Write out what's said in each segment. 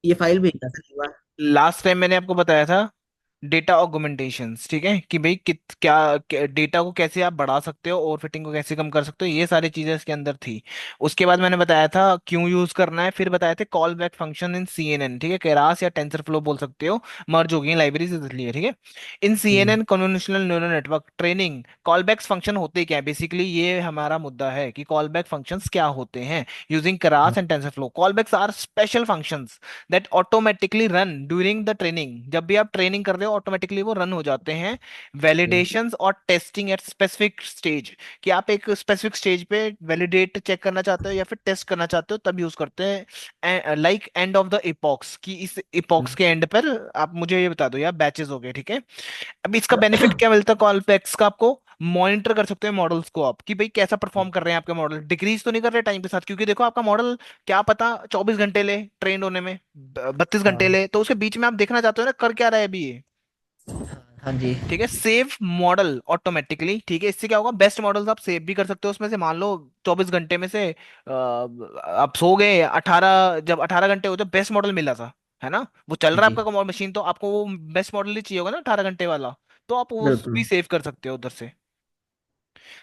ये फाइल भेजना था एक बार। लास्ट टाइम मैंने आपको बताया था डेटा ऑगमेंटेशंस, ठीक है, कि भाई क्या डेटा को कैसे आप बढ़ा सकते हो और फिटिंग को कैसे कम कर सकते हो, ये सारी चीजें इसके अंदर थी। उसके बाद मैंने बताया था क्यों यूज करना है, फिर बताए थे call back function in CNN, ठीक है, केरास या टेंसर फ्लो बोल सकते हो, मर्ज हो गई लाइब्रेरीज इसलिए, ठीक है। इन हम्म। CNN convolutional neural network training callback function होते क्या है, बेसिकली ये हमारा मुद्दा है कि कॉल बैक फंक्शंस क्या होते हैं using Keras and TensorFlow. Callbacks are special functions that automatically run during the training, जब भी आप ट्रेनिंग कर रहे हो ऑटोमेटिकली वो रन हो जाते हैं वैलिडेशंस और टेस्टिंग एट स्पेसिफिक स्टेज, कि आप एक स्पेसिफिक स्टेज पे वैलिडेट चेक करना चाहते हो या फिर टेस्ट करना चाहते हो तब यूज करते हैं, like end of the epochs, कि इस इपॉक्स के एंड पर आप मुझे ये बता दो यार बैचेस हो गए, ठीक है। अब इसका बेनिफिट क्या मिलता है कॉलबैक्स का, आपको मॉनिटर कर सकते हैं मॉडल्स को आप, कि भाई कैसा परफॉर्म कर रहे हैं आपके मॉडल, डिक्रीज तो नहीं कर रहे टाइम के साथ, क्योंकि देखो आपका मॉडल क्या पता 24 घंटे ले ट्रेन होने में, 32 घंटे हाँ ले, तो उसके बीच में आप देखना चाहते हो ना कर क्या रहा है अभी ये, हाँ जी। ठीक है। सेव मॉडल ऑटोमेटिकली, ठीक है, इससे क्या होगा बेस्ट मॉडल्स आप सेव भी कर सकते हो उसमें से, मान लो 24 घंटे में से आप सो गए 18, जब 18 घंटे होते बेस्ट मॉडल मिला था, है ना, वो चल रहा है जी आपका मशीन, तो आपको वो बेस्ट मॉडल ही चाहिए होगा ना 18 घंटे वाला, तो आप वो भी बिल्कुल। सेव कर सकते हो उधर से।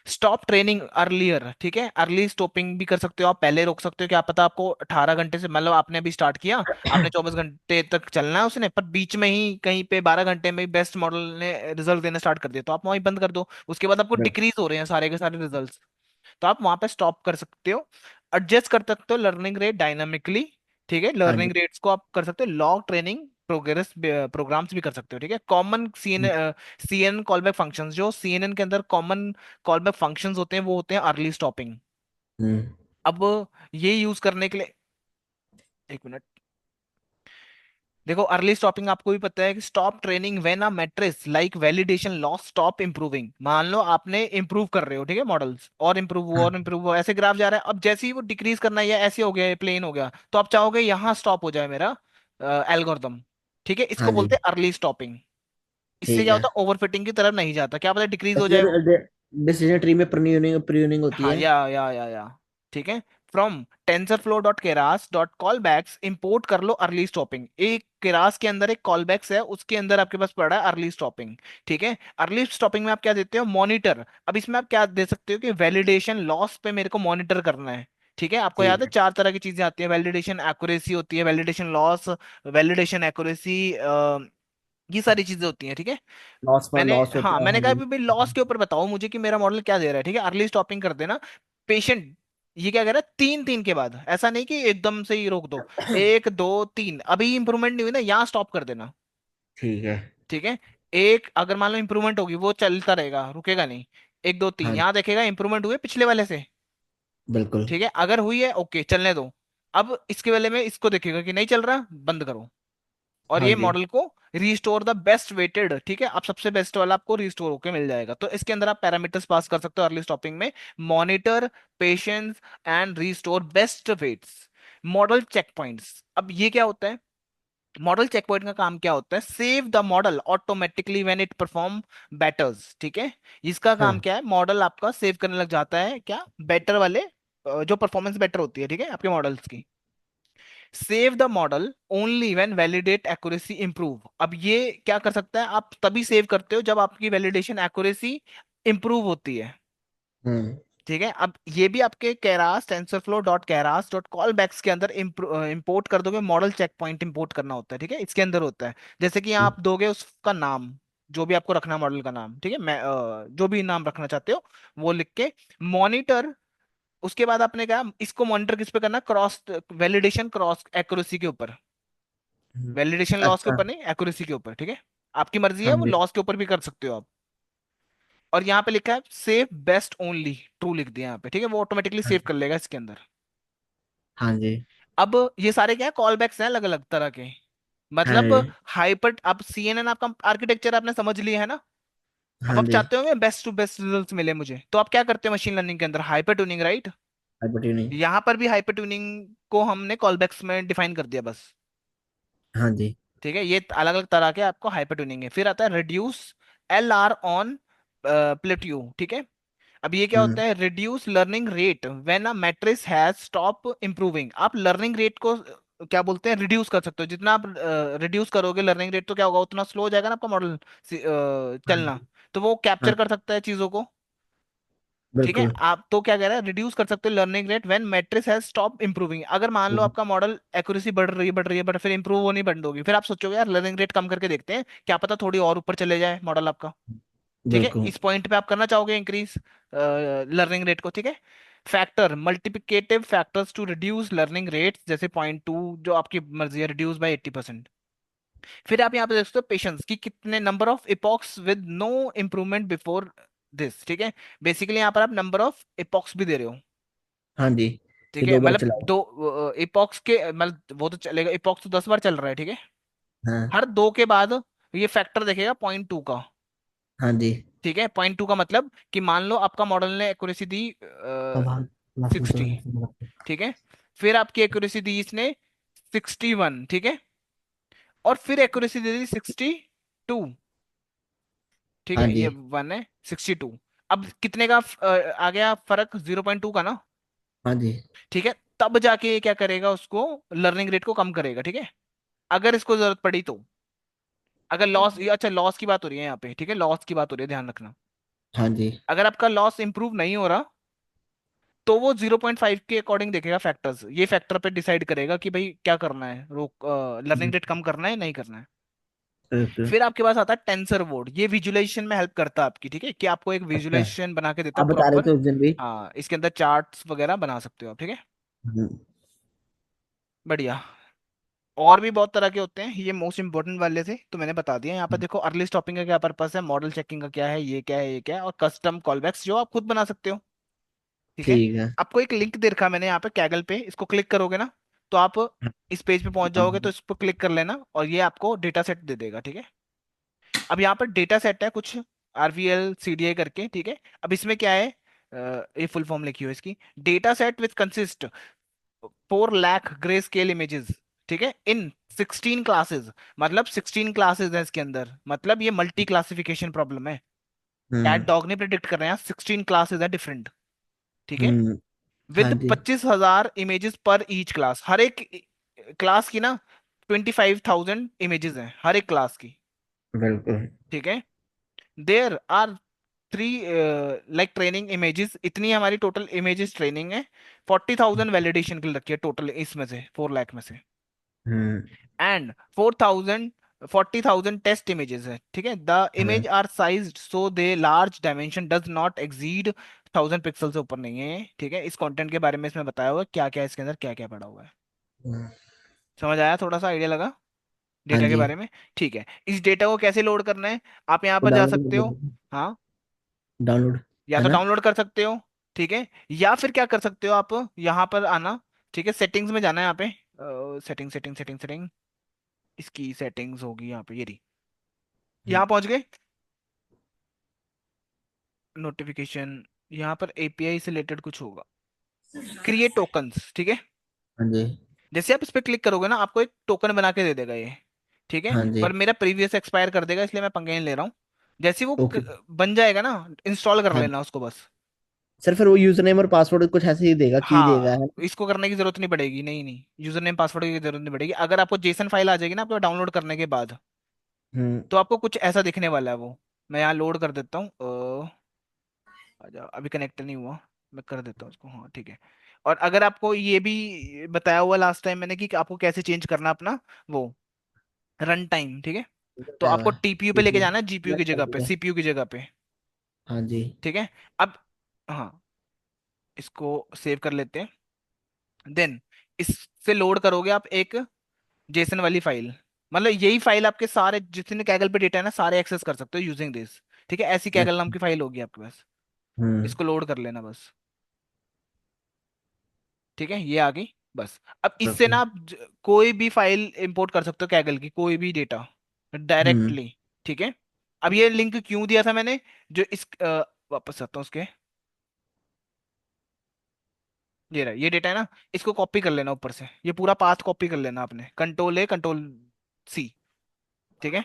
स्टॉप ट्रेनिंग अर्लियर, ठीक है, अर्ली स्टॉपिंग भी कर सकते हो आप, पहले रोक सकते हो, क्या पता आपको 18 घंटे से, मतलब आपने अभी स्टार्ट किया, आपने 24 घंटे तक चलना है उसने, पर बीच में ही कहीं पे 12 घंटे में बेस्ट मॉडल ने रिजल्ट देना स्टार्ट कर दिया, तो आप वहीं बंद कर दो, उसके बाद आपको बिल्कुल। डिक्रीज हो रहे हैं सारे के सारे रिजल्ट, तो आप वहां पे स्टॉप कर सकते हो। एडजस्ट कर सकते हो लर्निंग रेट डायनामिकली, ठीक है, हाँ जी। लर्निंग रेट्स को आप कर सकते हो, लॉग ट्रेनिंग प्रोग्रेस प्रोग्राम्स भी कर सकते हो, ठीक है। कॉमन सीएन कॉलबैक फंक्शंस, जो सीएनएन के अंदर कॉमन कॉलबैक फंक्शंस होते हैं वो होते हैं अर्ली स्टॉपिंग। हम्म। अब ये यूज करने के लिए, एक मिनट, देखो अर्ली स्टॉपिंग आपको भी पता है कि stop training when a matrix like validation loss stop improving, मान लो आपने इंप्रूव कर रहे हो, ठीक है, मॉडल्स और इंप्रूव हुआ हाँ और इंप्रूव हुआ, ऐसे ग्राफ जा रहा है, अब जैसे ही वो डिक्रीज करना है या ऐसे हो गया प्लेन हो गया, तो आप चाहोगे यहाँ स्टॉप हो जाए मेरा एल्गोरिदम, ठीक है, इसको हाँ जी। बोलते हैं अर्ली स्टॉपिंग। इससे ठीक क्या है। होता है ओवरफिटिंग की तरफ नहीं जाता, क्या पता डिक्रीज हो जाए वो। डिसीजन डिसीजन ट्री में प्रूनिंग प्रूनिंग होती हाँ है। या ठीक है। From TensorFlow dot Keras dot callbacks import कर लो अर्ली स्टॉपिंग, एक केरास के अंदर एक कॉलबैक्स है, उसके अंदर आपके पास पड़ा है अर्ली स्टॉपिंग, ठीक है। अर्ली स्टॉपिंग में आप क्या देते हो मॉनिटर, अब इसमें आप क्या दे सकते हो कि वैलिडेशन लॉस पे मेरे को मॉनिटर करना है, ठीक है। आपको याद ठीक है है। चार तरह की चीजें आती है, वैलिडेशन एक्यूरेसी होती है, वैलिडेशन लॉस, वैलिडेशन एक्यूरेसी, ये सारी चीजें होती हैं, ठीक है। लॉस पर मैंने, लॉस हाँ होता है, मैंने हाँ कहा जी। भी भाई लॉस के ऊपर बताओ मुझे कि मेरा मॉडल क्या दे रहा है, ठीक है, अर्ली स्टॉपिंग कर देना। पेशेंट ये क्या कह रहा है, तीन तीन के बाद, ऐसा नहीं कि एकदम से ही रोक दो, एक दो तीन, अभी इंप्रूवमेंट नहीं हुई ना यहाँ स्टॉप कर देना, ठीक है। ठीक है। एक अगर मान लो इंप्रूवमेंट होगी वो चलता रहेगा रुकेगा नहीं, एक दो तीन हाँ यहाँ देखेगा इंप्रूवमेंट हुए पिछले वाले से, बिल्कुल। ठीक है, अगर हुई है ओके चलने दो, अब इसके वाले में इसको देखेगा कि नहीं चल रहा बंद करो, और हाँ ये जी। मॉडल को रिस्टोर द बेस्ट वेटेड, ठीक है, आप सबसे बेस्ट वाला आपको रिस्टोर होके मिल जाएगा, तो इसके अंदर आप पैरामीटर्स पास कर सकते हो अर्ली स्टॉपिंग में, monitor, patience and restore best weights. Model checkpoints, अब ये क्या होता है, मॉडल चेक पॉइंट का काम क्या होता है, save the model automatically when it perform बेटर्स, ठीक है। इसका काम हाँ क्या है, मॉडल आपका सेव करने लग जाता है क्या बेटर वाले, जो परफॉर्मेंस बेटर होती है, ठीक है, आपके मॉडल्स की। Save the model only when validate accuracy improve, अब ये क्या कर सकता है, आप तभी सेव करते हो जब आपकी वैलिडेशन एक्यूरेसी इंप्रूव होती है, हम्म। ठीक है। अब ये भी आपके Keras TensorFlow dot Keras dot callbacks के अंदर इंपोर्ट कर दोगे, मॉडल चेक पॉइंट इंपोर्ट करना होता है, ठीक है, इसके अंदर होता है, जैसे कि यहाँ आप दोगे उसका नाम, जो भी आपको रखना है मॉडल का नाम, ठीक है, मैं जो भी नाम रखना चाहते हो वो लिख के मॉनिटर, उसके बाद आपने कहा इसको मॉनिटर किस पे करना, क्रॉस वैलिडेशन क्रॉस एक्यूरेसी के ऊपर, हम्म। वैलिडेशन लॉस के अच्छा। ऊपर नहीं एक्यूरेसी के ऊपर, ठीक है, आपकी मर्जी हाँ है वो जी। लॉस के ऊपर भी कर सकते हो आप। और यहाँ पे लिखा है सेव बेस्ट ओनली, ट्रू लिख दिया यहाँ पे, ठीक है, वो ऑटोमेटिकली हाँ सेव जी। कर लेगा इसके अंदर। हाँ जी। अब ये सारे क्या है कॉल बैक्स हैं अलग अलग तरह के, हाँ मतलब जी। हाइपर, अब सीएनएन आपका आर्किटेक्चर आपने समझ लिया है ना, अब हाँ आप जी। चाहते होंगे बेस्ट टू बेस्ट रिजल्ट्स मिले मुझे, तो आप क्या करते हो मशीन लर्निंग के अंदर hyper tuning, right. Hyper tuning. यहाँ पर भी हाइपर ट्यूनिंग को हमने कॉल बैक्स में डिफाइन कर दिया बस, हाँ जी। ठीक है, ये अलग अलग तरह के आपको हाइपर ट्यूनिंग है। फिर आता है reduce L R on plateau, ठीक है। अब ये क्या होता हम्म। है, reduce learning rate when a matrix has stop improving, आप लर्निंग रेट को क्या बोलते हैं, रिड्यूस कर सकते हो। जितना आप रिड्यूस करोगे लर्निंग रेट, तो क्या होगा, उतना स्लो हो जाएगा ना आपका मॉडल हाँ चलना। जी। तो वो कैप्चर हाँ, कर सकता है चीजों को। ठीक है, बिल्कुल। आप तो क्या कह रहे हैं, रिड्यूस कर सकते हो learning rate when matrix has stop improving. अगर मान लो आपका मॉडल एक्यूरेसी बढ़ रही है बढ़ रही है, बट फिर इंप्रूव होनी बंद होगी, फिर आप सोचोगे यार लर्निंग रेट कम करके देखते हैं, क्या पता थोड़ी और ऊपर चले जाए मॉडल आपका। ठीक है, बिल्कुल। इस पॉइंट पे आप करना चाहोगे इंक्रीज लर्निंग रेट को। ठीक है, factor multiplicative factors to reduce learning rates, जैसे 0.2, जो आपकी मर्जी है, रिड्यूस बाय 80%। फिर आप यहाँ पे देख सकते हो पेशेंस की कितने number of epochs with no improvement before this. ठीक है, बेसिकली यहाँ पर आप नंबर ऑफ इपॉक्स भी दे रहे हो। हाँ जी, ठीक कि है, 2 बार मतलब चलाओ। दो इपॉक्स के, मतलब वो तो चलेगा, इपॉक्स तो 10 बार चल रहा है। ठीक है, हाँ। हर दो के बाद ये फैक्टर देखेगा 0.2 का। हाँ जी। ठीक है, 0.2 का मतलब कि मान लो आपका मॉडल ने एक्यूरेसी दी अब हम लास्ट में 60। चलो। ठीक है, फिर आपकी एक्यूरेसी दी इसने 61। ठीक है, और फिर एक्यूरेसी दे दी 62। ठीक हाँ है, जी। ये 1 है, 62। अब कितने का आ गया फर्क, 0.2 का ना। हाँ जी। ठीक है, तब जाके ये क्या करेगा, उसको लर्निंग रेट को कम करेगा। ठीक है, अगर इसको जरूरत पड़ी तो। अगर लॉस, ये अच्छा लॉस की बात हो रही है यहाँ पे, ठीक है, लॉस की बात हो रही है, ध्यान रखना। हाँ जी। अगर आपका लॉस इंप्रूव नहीं हो रहा, तो वो 0.5 के अकॉर्डिंग देखेगा फैक्टर्स, ये फैक्टर पे डिसाइड करेगा कि भाई क्या करना है, रोक लर्निंग रेट कम करना है नहीं करना है। बिल्कुल। फिर आपके पास आता है टेंसर बोर्ड, ये विजुअलाइजेशन में हेल्प करता है आपकी। ठीक है, कि आपको एक अच्छा, विजुअलाइजेशन बना के देता आप है बता रहे प्रॉपर। थे उस दिन भी। हाँ, इसके अंदर चार्ट्स वगैरह बना सकते हो आप। ठीक है, हम्म, बढ़िया। और भी बहुत तरह के होते हैं, ये मोस्ट इंपोर्टेंट वाले थे तो मैंने बता दिया। यहाँ पर देखो, अर्ली स्टॉपिंग का क्या पर्पस है, मॉडल चेकिंग का क्या है, ये क्या है, ये क्या है, और कस्टम कॉलबैक्स जो आप खुद बना सकते हो। ठीक है, ठीक है। आपको एक लिंक दे रखा है मैंने यहाँ पे कैगल पे, इसको क्लिक करोगे ना, तो आप इस पेज पे पहुंच जाओगे, तो इस पर क्लिक कर लेना और ये आपको डेटा सेट दे देगा। ठीक है, अब यहाँ पर डेटा सेट है कुछ, आरवीएल सीडीए करके। ठीक है, अब इसमें क्या है, ये फुल फॉर्म लिखी हो इसकी, data set which consist 4 lakh grey scale images. ठीक है, इन 16 क्लासेस, मतलब 16 क्लासेस है इसके अंदर, मतलब ये मल्टी क्लासिफिकेशन प्रॉब्लम है। कैट हम्म। डॉग ने प्रिडिक्ट कर रहे हैं 16 क्लासेस है डिफरेंट। ठीक है, हम्म। हाँ विद जी। 25,000 इमेजेस पर ईच क्लास, हर एक क्लास की ना 25,000 इमेजेस हैं हर एक क्लास की। बिल्कुल। ठीक है, there are 3 like training images, इतनी हमारी टोटल इमेजेस ट्रेनिंग है। 40,000 वैलिडेशन के लिए रखी है टोटल, इसमें से 4 लाख में से। हम्म। एंड 4,000 40,000 टेस्ट इमेजेस है। ठीक है, द हाँ। Image are sized so they large dimension does not exceed 1,000 pixel से ऊपर नहीं है। ठीक है, इस कंटेंट के बारे में इसमें बताया हुआ है क्या क्या इसके अंदर क्या क्या पड़ा हुआ है। हम्म, समझ आया, थोड़ा सा आइडिया लगा हाँ डेटा के जी। बारे में। ठीक है, इस डेटा को कैसे लोड करना है, आप यहाँ वो पर जा सकते हो। डाउनलोड। हाँ, डाउनलोड। या है तो ना। डाउनलोड कर सकते हो। ठीक है, या फिर क्या कर सकते हो आप, यहाँ पर आना। ठीक है, सेटिंग्स में जाना है यहाँ पे, सेटिंग सेटिंग सेटिंग सेटिंग, इसकी सेटिंग्स होगी यहाँ पे, ये रही। हम्म, यहाँ पहुंच गए, नोटिफिकेशन, यहाँ पर एपीआई से रिलेटेड कुछ होगा, क्रिएट टोकन्स। ठीक है, हाँ जी। जैसे आप इस पर क्लिक करोगे ना, आपको एक टोकन बना के दे देगा ये। ठीक है, हाँ जी। पर मेरा प्रीवियस एक्सपायर कर देगा, इसलिए मैं पंगे नहीं ले रहा हूँ। जैसे ही वो ओके। बन जाएगा ना, इंस्टॉल कर हाँ लेना जी। उसको बस। सर फिर वो यूजर नेम और पासवर्ड कुछ ऐसे ही देगा, की देगा, है हाँ, ना? इसको करने की जरूरत नहीं पड़ेगी, नहीं नहीं, यूजर नेम पासवर्ड की जरूरत नहीं पड़ेगी। अगर आपको जेसन फाइल आ जाएगी ना आपको डाउनलोड करने के बाद, हम्म। तो आपको कुछ ऐसा दिखने वाला है वो। मैं यहाँ लोड कर देता हूँ, आजा, अभी कनेक्ट नहीं हुआ, मैं कर देता हूँ उसको। हाँ ठीक है, और अगर आपको ये भी बताया हुआ लास्ट टाइम मैंने कि आपको कैसे चेंज करना अपना वो रन टाइम। ठीक है, तो बताया हुआ आपको है। टीपीयू पे लेके सीपीयू जाना है, जीपीयू की सेलेक्ट कर जगह पे, दिया। सीपीयू की जगह पे। हाँ जी। ठीक है, अब हाँ, इसको सेव कर लेते हैं। देन इससे लोड करोगे आप एक जेसन वाली फाइल, मतलब यही फाइल आपके सारे जितने कैगल पे डेटा है ना सारे एक्सेस कर सकते हो यूजिंग दिस। ठीक है, ऐसी कैगल नाम अच्छा। की फाइल होगी आपके पास, हम्म। इसको लोड कर लेना बस। ठीक है, ये आ गई बस। अब इससे ना बिल्कुल। आप कोई भी फाइल इंपोर्ट कर सकते हो कैगल की, कोई भी डेटा हम्म। डायरेक्टली। ठीक है, अब ये लिंक क्यों दिया था मैंने, जो इस वापस आता हूँ उसके, ये रहा, ये डेटा है ना, इसको कॉपी कर लेना ऊपर से, ये पूरा पाथ कॉपी कर लेना आपने, कंट्रोल A कंट्रोल C। ठीक है,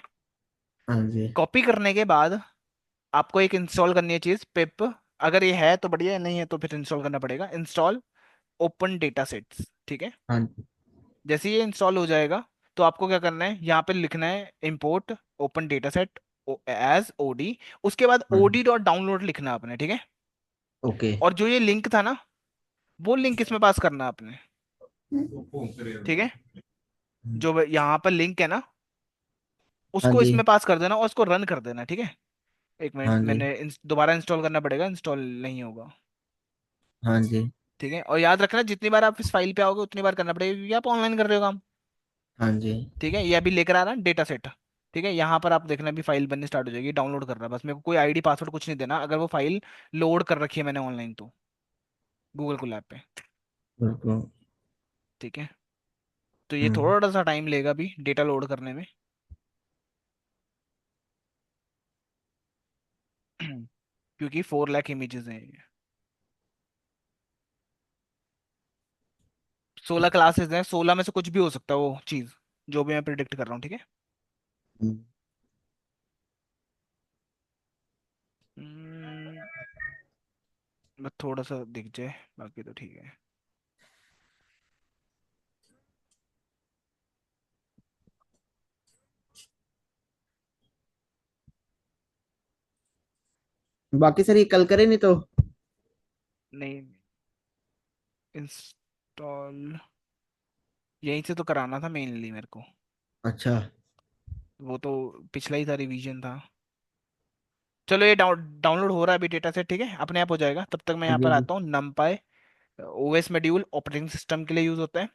हाँ जी। कॉपी करने के बाद आपको एक इंस्टॉल करनी है चीज, पिप। अगर ये है तो बढ़िया, नहीं है तो फिर इंस्टॉल करना पड़ेगा। Install open data sets. ठीक है, हाँ जी। जैसे ये इंस्टॉल हो जाएगा तो आपको क्या करना है, यहाँ पे लिखना है import open data set as OD. उसके बाद हाँ ओडी डॉट डाउनलोड लिखना है आपने, ठीक है। ओके। और जो ये लिंक था ना, वो लिंक इसमें पास करना है आपने, ठीक है। जो यहाँ पर लिंक है ना, हाँ उसको जी। इसमें पास कर देना और उसको रन कर देना, ठीक है। एक मिनट, हाँ जी। मैंने दोबारा इंस्टॉल करना पड़ेगा, इंस्टॉल नहीं होगा। हाँ जी। ठीक है, और याद रखना जितनी बार आप इस फाइल पे आओगे उतनी बार करना पड़ेगा, क्योंकि आप ऑनलाइन कर रहे हो काम। हाँ जी। ठीक है, ये अभी लेकर आ रहा है डेटा सेट। ठीक है, यहाँ पर आप देखना अभी फाइल बननी स्टार्ट हो जाएगी, डाउनलोड कर रहा है, बस मेरे को कोई आईडी पासवर्ड कुछ नहीं देना, अगर वो फाइल लोड कर रखी है मैंने ऑनलाइन तो, गूगल कोलैब पे। बिल्कुल। ठीक है, तो ये हम्म। थोड़ा सा टाइम लेगा अभी डेटा लोड करने में। क्योंकि 4 लाख इमेजेस हैं ये, 16 क्लासेस हैं, 16 में से कुछ भी हो सकता है वो चीज, जो भी मैं प्रिडिक्ट कर रहा हूँ, ठीक है। हम्म। हम्म, बस थोड़ा सा दिख जाए, बाकी तो ठीक है। बाकी सर ये कल करे नहीं तो। नहीं, इंस्टॉल यहीं से तो कराना था मेनली मेरे को, अच्छा। वो तो पिछला ही था, रिवीजन था। चलो ये डाउनलोड हो रहा है अभी डेटा सेट, ठीक है, अपने आप हो जाएगा, तब तक मैं हाँ यहाँ जी। पर हाँ जी। आता हूँ। नमपाई ओएस मॉड्यूल ऑपरेटिंग सिस्टम के लिए यूज होता है,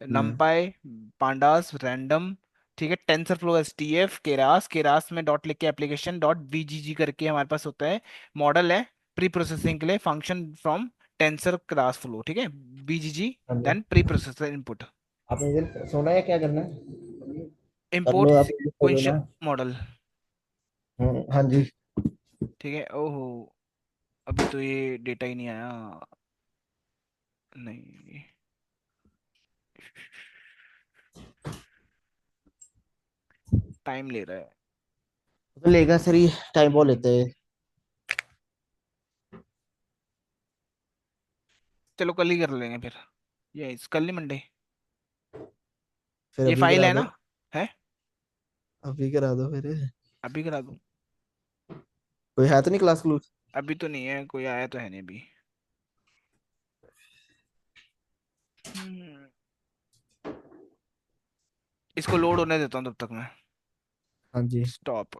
हम्म। नमपाई, पांडास, रैंडम, ठीक है, टेंसरफ्लो एसटीएफ, केरास, केरास में डॉट लिख के एप्लीकेशन डॉट बीजीजी करके हमारे पास होता है, मॉडल है प्री प्रोसेसिंग के लिए, function from tensor class flow, ठीक है, बीजीजी, हाँ जी। देन प्री प्रोसेसर इनपुट, आपने इधर सोना है क्या करना है? कर लो इंपोर्ट आप इधर खोलो सीक्वेंशियल ना। मॉडल। हाँ जी। ठीक है, ओहो, अभी तो ये डेटा ही नहीं आया, नहीं, टाइम ले रहा है। तो लेगा सर ये, टाइम बहुत लेते हैं। चलो कल ही कर लेंगे फिर, ये कल नहीं, मंडे। फिर ये अभी फाइल करा है दो। ना, है, अभी करा दो फिर। अभी करा दूं। कोई है तो नहीं क्लास क्लूस? अभी तो नहीं है, कोई आया तो है नहीं अभी। हम्म, इसको लोड होने देता हूँ तब तक मैं, हाँ जी। स्टॉप।